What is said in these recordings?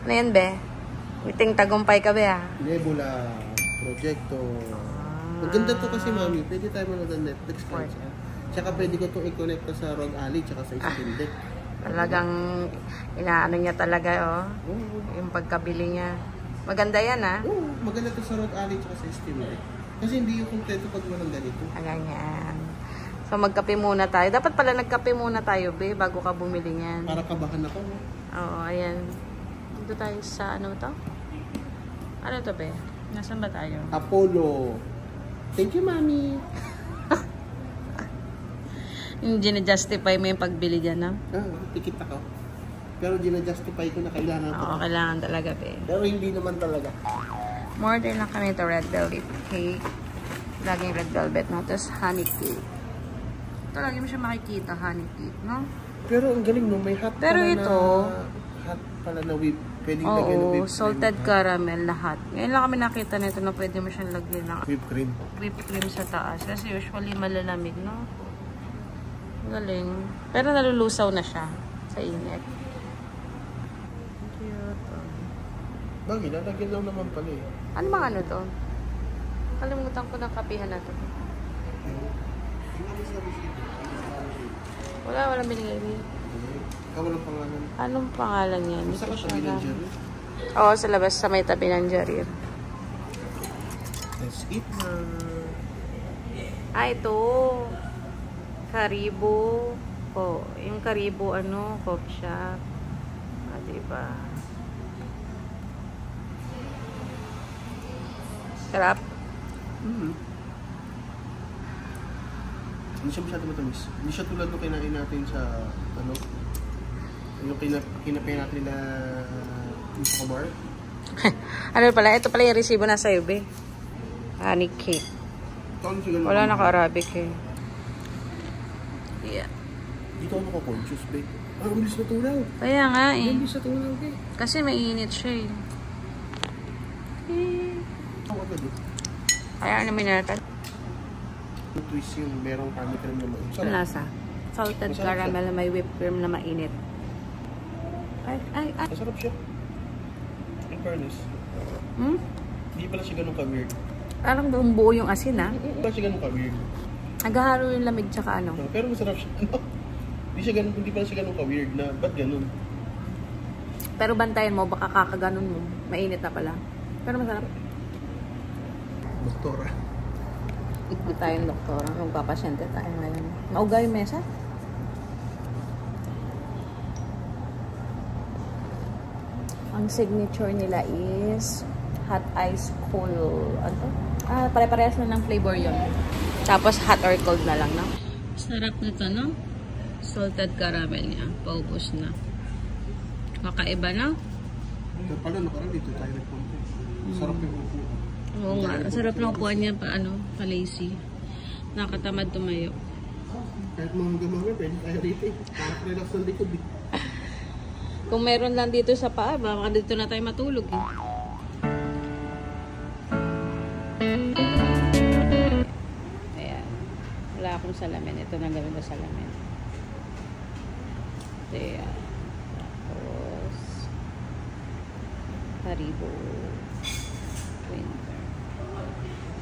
Ano yan, be? Miting tagumpay ka, be, ah? Nebula, Projecto. Maganda to kasi, mami. Pwede tayo manood ng Netflix kahit saan. Tsaka pwede ko itong i-connect sa Rod Alley tsaka sa Steam Deck. Talagang inaano niya talaga, oh. Yung pagkabili niya. Maganda yan, ah. Oo, maganda to sa Rod Alley tsaka sa Steam Deck. Kasi hindi yung kompleto pag walang ganito. Ganyan. So, magkape muna tayo. Dapat pala nagkape muna tayo, be, bago ka bumili niyan. Para kabahan ako, no? Oo, ayan. Dito tayo sa, ano to? Ano to, be? Nasaan ba tayo? Apollo. Thank you, mami. Yung gina-justify mo yung pagbili dyan, no? Tikit ako. Pero gina-justify ko na kailangan ko. Oo, kailangan talaga, be. Pero hindi naman talaga. Order na kami ito, red velvet cake. Laging red velvet, no? Tapos honey cake. Ito, lagi mo siya makikita, honey cake, no? Pero ang galing, no? May hot pero pala ito, hot pala na whip. Pwedeng lagyan ng whipped salted caramel lahat. Ngayon lang kami nakita nito na pwede mo siyang lagyan ng whipped cream sa taas. Kasi usually malalamig, no? Galing. Pero nalulusaw na siya sa init. Cute. Bagay, lalagyan lang naman pala eh. Ano bang ano to? Kalimutan ko ng kapihan na to. Walang binigay. Walang pangalan. Anong pangalan yan? Sa tabi ng Jerry? Oo, sa labas, sa may tabi ng Jerry. Let's eat na. Ito. Karibo. Yung Karibo, coffee shop. Diba? Sarap. Hindi siya masyado matamis. Hindi siya tulad nung kinain natin sa, yung kinapay natin na sa bar. Ano pala? Ito pala yung resibo na sa'yo, be. Honey cake. Wala naka-Arabic eh. Yeah. Dito ako naka-conscious, be. Ang bilis na tulaw. Kaya nga eh. Ang bilis na tulaw, be. Kasi mainit siya eh. Ang agad eh. Kaya namin natin. Yung twist yung merong caramel cream na mainit. Ang lasa. Salted caramel na may whipped cream na mainit. Ay. Masarap siya. In fairness. Hindi pala siya ganun ka-weird. Parang buong buo yung asin, ah. Hindi pala siya ganun ka-weird. Naghahalo yung lamig tsaka ano. Pero masarap siya. Hindi pala siya ganun ka-weird na, ba't ganun? Pero bantayan mo, baka kakaganon mo. Mainit na pala. Pero masarap. Doktora. Ikot tayong doktora. Magpapasyente tayo ngayon. Mauga yung mesa? Ang signature nila is hot ice cold. Ano? Pare-parehas na ng flavor yun. Tapos hot or cold na lang, no? Sarap nito, no? Salted caramel niya. Paubos na. Kakaiba, no? Pala, nakarang dito tayo nagpunta. Sarap yung upuan. Oo nga. Sarap ng upuan niya pa-lazy. Nakatamad tumayo. Kahit mga gamamay, pwede tayo dito eh. Relax ng likod eh. Kung meron lang dito sa paa, baka dito na tayo matulog eh. Ayan. Wala akong salamin. Ito na gawin ko salamin. Ayan. Tapos Haribo Winter.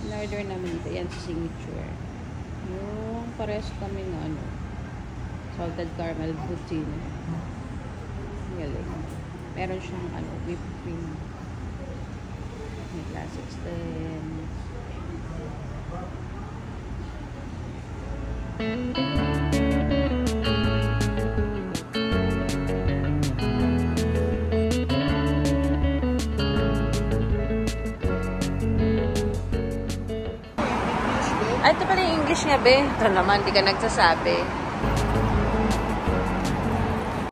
In-order namin dito. Yan sa signature. Yung pares kami ng salted caramel poutine. Galing. Meron siyang whipped cream. May classics din. Ay, ito pala yung English nga, be. Ito naman, di ka nagsasabi.